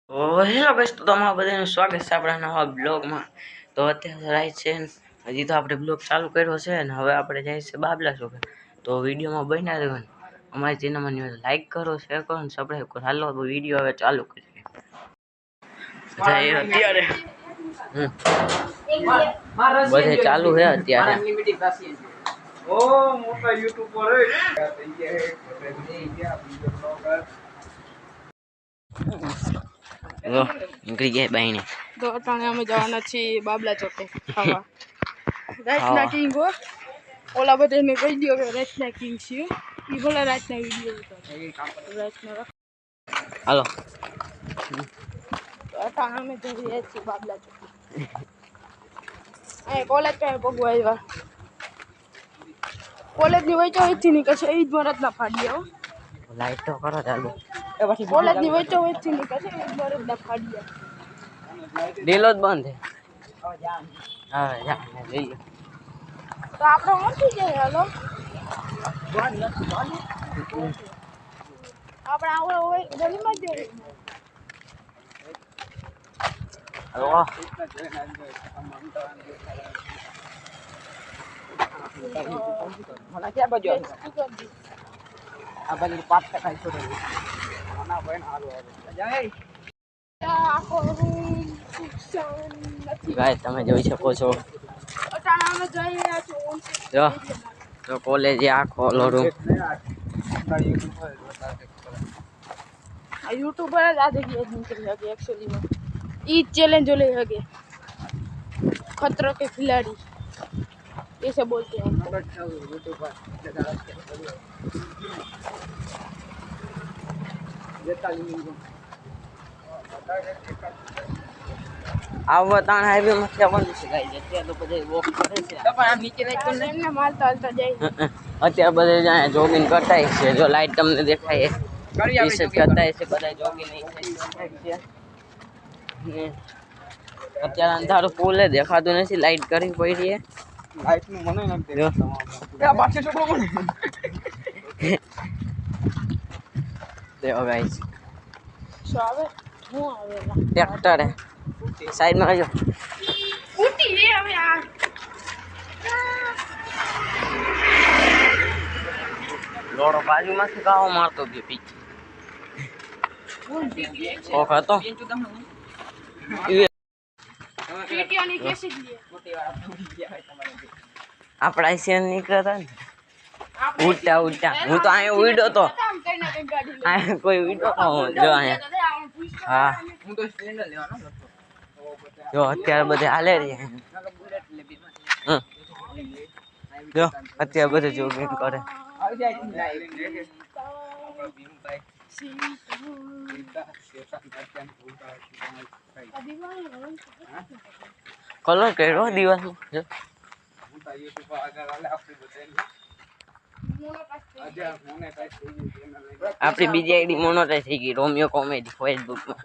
Hello guys, તો તમારા બધાનું સ્વાગત છે આપણા નવા બ્લોગમાં. તો અત્યારે રાઈટ છે હજી તો આપણે બ્લોગ ચાલુ કર્યો છે ને હવે આપણે જઈએ છીએ બાબલા ચોકે. તો વિડીયોમાં બન્યા રહેવાનું. અમારી ચેનલમાં લાઈક કરો, શેર કરો અને સબસ્ક્રાઈબ કરો. હાલો વિડીયો હવે ચાલુ કરીએ. અત્યારે બધે ચાલુ છે અત્યારે. ઓ મોટા યુટ્યુબર નીકળી ગયા બાઈને. તો અટાણે અમે જવાના છીએ બાબલા ચોકે ખાવા. રાતના કિંગ હો, ઓલા બધાને કહી દો કે રાતના કિંગ છે. એ ભલે રાતના વિડીયો ઉતારે. હાલો તો અટાણે અમે જઈ રહ્યા છીએ બાબલા ચોકે. અહીં કોલેજ કાંઈ પગવા આવ્યા. કોલેજની વચ્ચે વચ્ચે નીકળશે ઈદ મરદના ફાડ્યા. લાઈટ તો કરો ચાલુ. કોલેજની વચ્ચે વચ્ચે નીકળશે ઈદ મરદના ફાડ્યા. ડીલો જ બંધ છે. હા જા જઈએ. તો આપણે મોટી જઈએ. હાલો આપણે આવડે હોય ગલીમાં જ જઈએ. હાલો મને ક્યાં બાજુ આ બાજુ 5% છોડે આના ભાઈ હાલો જાય આખો રૂમ સુકસાન નથી. ગાઈસ તમે જોઈ શકો છો. અટાણે અમે જઈ રહ્યા છીએ. જો તો કોલેજ આખો લોરું. આ યુટ્યુબર જ આ જગ્યાએ નીકળી શકે એકચ્યુઅલીમાં. ઈ चैलेंज ले हगे खतरों के खिलाड़ी ऐसे बोलते हैं. આવતાણ હાઈવે માં પણ શકાય છે. અત્યારે તો બધા વોક કરે છે. નીચે એમને માલતા હાલતા જાય. અત્યારે બધા જાય જોગિંગ કરતા છે. જો લાઈટ તમને દેખાય કરતા છે બધા જોગિંગ અત્યારે અંધારું ફૂલ દેખાતું નથી. લાઈટ કરી પડી છે. લાઈટ નું મને નથી દેખાતું. બાકી છોકરો મને દેવો ગાઈસ શું આવે હું આવેલા ટ્રેક્ટર સાઈડ માં આવજો. ઉટી રે હવે આ લોડો બાજુમાંથી કાવો મારતો ગયો પીછે. કોક હતો પીટીઓની કેસી લે આપણા એશિયન નીકળતા ને ઉડતા ઉડતા. હું તો અહીંયા ઉડ્યો તો. અહીંયા કોઈ ઉડ્યો તો જો અહીંયા. હા હું તો સ્પ્લેન્ડર લેવાનો હતો. જો અત્યારે બધે હાલે રે. જો અત્યારે બધે જોગિંગ કરે. આવી જાય લાઈવ કલર કર્યો દિવસમાં. જો આપણી બીજી આઈડી મોનોટાઈઝ થઈ ગઈ. રોમિયો કોમેડી ફેસબુકમાં.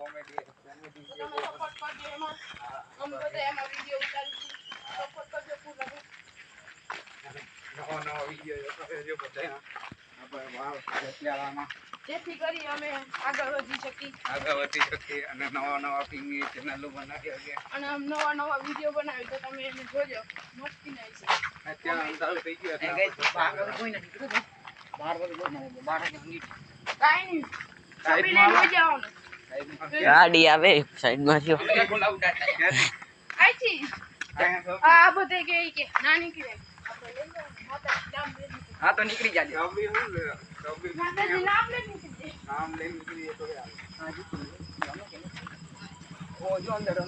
જેથી કરી અમે આગળ વધી શકીએ અને નવા પિંગની ચેનલો બનાવી શકે અને આમ નવા વિડીયો બનાવી તો તમે એને જોજો. મસ્તી ના છે. અત્યારે અંધારું થઈ ગયું કોઈ નથી કાઈ નહીં સાઈડમાં લઈ જવાનું. ગાડી આવે સાઈડમાં થયો. આઈથી આ બધે કે ના નીકળે. હા તો નીકળી જાજે નામ લે નીકળી નામ લઈને નીકળી તો ઓ જો અંદર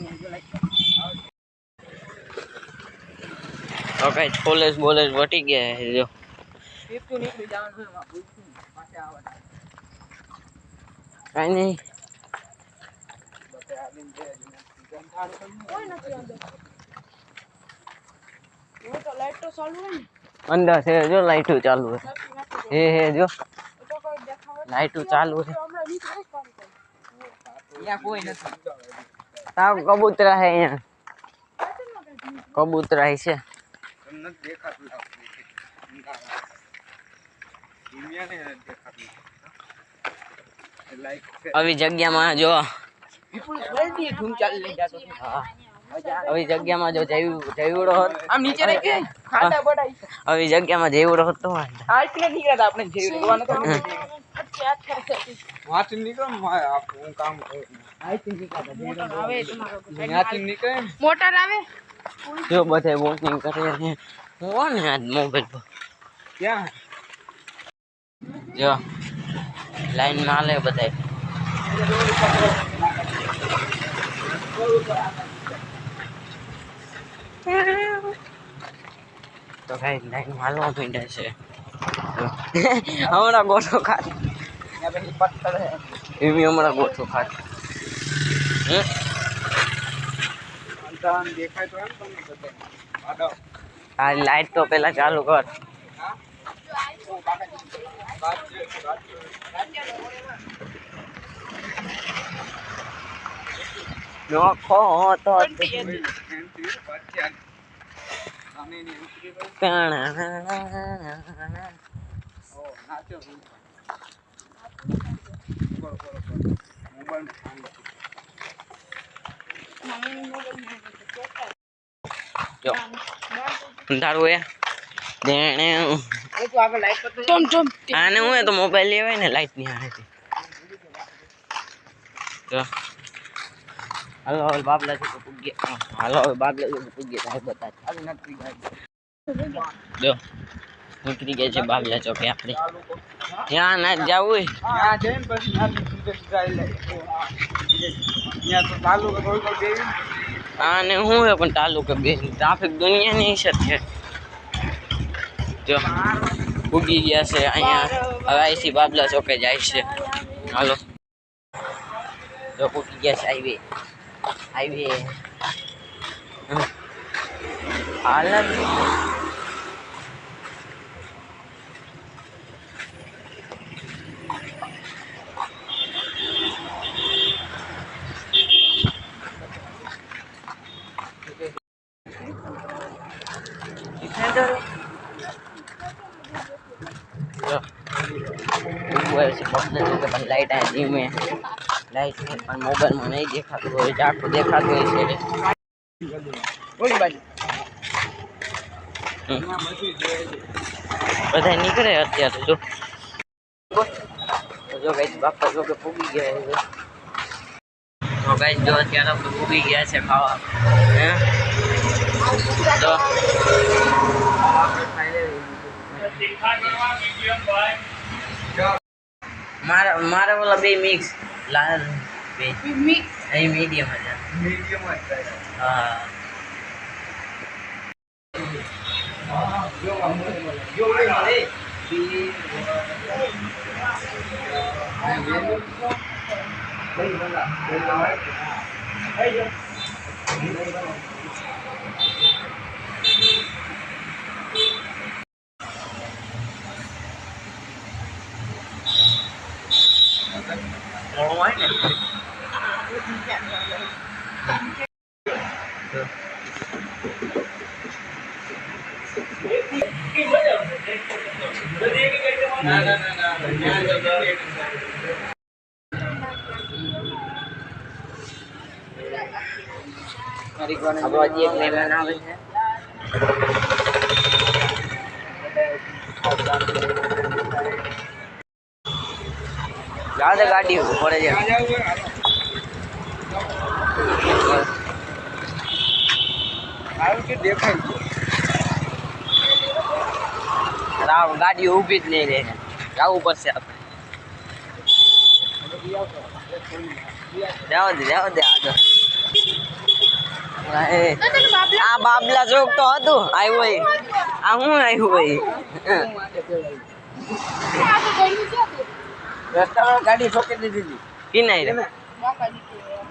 ઓકે કોલેજ બોલેજ વટી ગયા છે. જો ટીપુ નીકળી જવાનું પાછા આવવાનું કાઈ નહીં. કોઈ નથી અંદર. હું તો લાઈટ તો ચાલુ હોય ને. અંદર છે જો લાઈટો ચાલુ છે. હે જો તો કોઈ દેખાવે લાઈટો ચાલુ છે. હમણાં નીકળે કામ કરે. અહીંયા કોઈ નથી તાવ કબૂતરા હે અહીંયા. કબૂતરા છે. તમને દેખાતું દુનિયાને દેખાતું લાઈક આવી જગ્યામાં જો વિપુલ જલ્દી ધૂમ ચાલી લઈ જાતો છે. હા હવે જગ્યામાં જો જયવડો હોત આમ નીચે રહી કે ખાડા બડાઈ હવે જગ્યામાં જયવડો હોત તો વાંધો. આ એટલે નીકળ્યા આપણે જેવી જોવાનો તો વાંચી નીકળો હું કામ કરું આઈથી નીકળ્યા આવે તમારો ત્યાંથી નીકળે ને મોટર આવે જો બધા વોટિંગ કરે છે હું ને આજ મોબાઈલ પર ક્યાં જો લાઈનમાં હાલે બધા. તો કઈ લાઈન હાલવા માંડ્યા છે. હમણાં ગોઠો ખાત ત્યાં પછી પથ્થર હે એવી હમણાં ગોઠો ખાત. અંતરાન દેખાય તો એમ તમને બતાય આડો આ લાઈટ તો પેલા ચાલુ કર. નોખો તો તારું એ દેણે આને હું તો મોબાઈલ લેવાય ને લાઈટ ની હારેથી. તો હાલો હવે બાબલા છે પૂગ્યા. હાલો હવે બાબલા છે પૂગ્યા બધા જો નીકળી ગયા છે બાબલા ચોકે. આપણે ત્યાં ના જવું ત્યાં જઈને પછી ત્યાં તો ચાલુ કોઈ દેવી આને હું હે પણ તાલુકે બે ટ્રાફિક દુનિયાની છે છે. જો ઉગી ગયા છે અહીંયા. હવે આઈસી બાબલા ચોકે જાય છે. હાલો જો ઉગી ગયા છે હાઈવે હાલત લાઈટ આ ધીમે લાઈટ પણ મોબાઈલમાં નહીં દેખાતું હોય. આખું દેખાતું હોય છે. ઓલી બાજુ બધા નીકળે અત્યારે જો ગાઈસ બાપા જો કે પૂગી ગયા છે. તો ગાઈસ જો અત્યારે આપણે પૂગી ગયા છે ખાવા. હે તો મારા વાલા બે મિક્સ લાલ બે મિક્સ અહીં મીડિયમ જ હા. હજી એક મહેમાન આવે છે. ગાડી ગાડી પડે છે. ગાડી ઊભી જ નહીં રહે. જવું પડશે આપણે. જાવ દે આગળ. આ બાબલા ચોક તો હતું આવ્યું હોય. આ હું આવ્યું હોય રસ્તામાં ગાડી ઠોકી દીધી કિનાઈ રે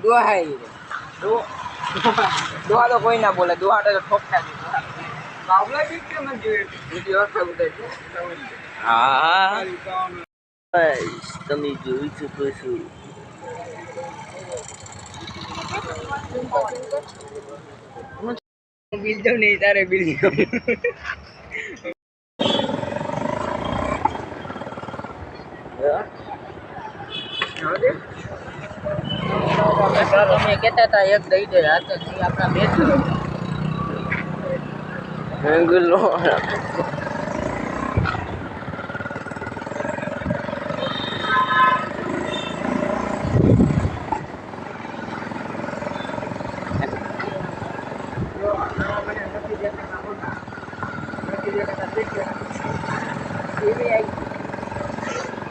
દોહાઈ દોહા તો કોઈ ના બોલે દોહા તો ઠોકતા બાબલા બી કેમ વિડિયો ઉતારી હા બસ તમે જોઈ શકો છો. બિલ તો નહીં તારે બિલ તમે કહેતા હતા એક દઈ દે હાથે આપણા બેઠું મેંગુલો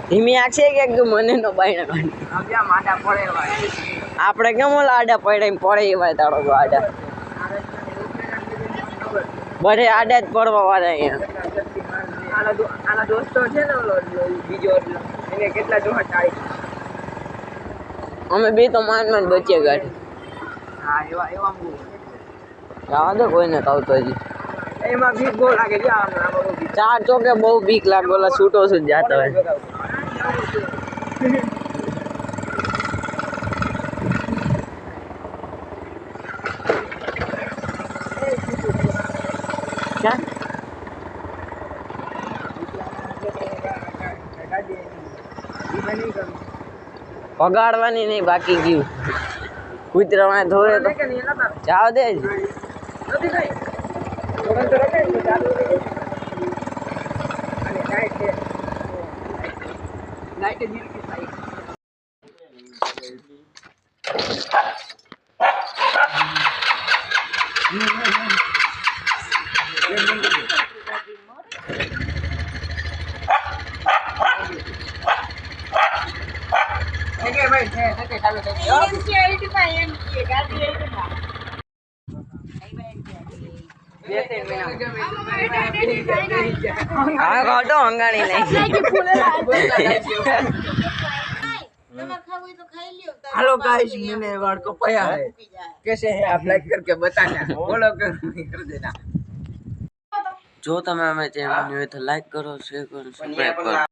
ધીમી આંખ છે કે એકદમ મને નો બાયણા માટા પડે આપણે કેમ ઓલા આડા પડે પડે એવા તાળો આડા બધે આડા જ પડવા વાળા અહીંયા આના દોસ્તો છે ને ઓલો બીજો એને કેટલા જોહા ચાળી અમે બે તો માન બચે ગાડી હા એવા એવા જવા દો કોઈને આવતો હજી એમાં બીક બહુ લાગે છે આમાં ચાર ચોકે બહુ બીક લાગે ઓલા છૂટો છું જાતો હોય પગાડવાની નહીં બાકી ગયું કૂતરામાં ધોરે તો જાવ દે જ હા કાઢો અંગાણી નહીં हेलो गाइस मैंने वाड़ को पाया है कैसे है आप लाइक करके बताना फॉलो कर देना જો તમે અમે ચેનલ ન્યુ હોય તો લાઈક કરો શેર કરો સબસ્ક્રાઇબ કરો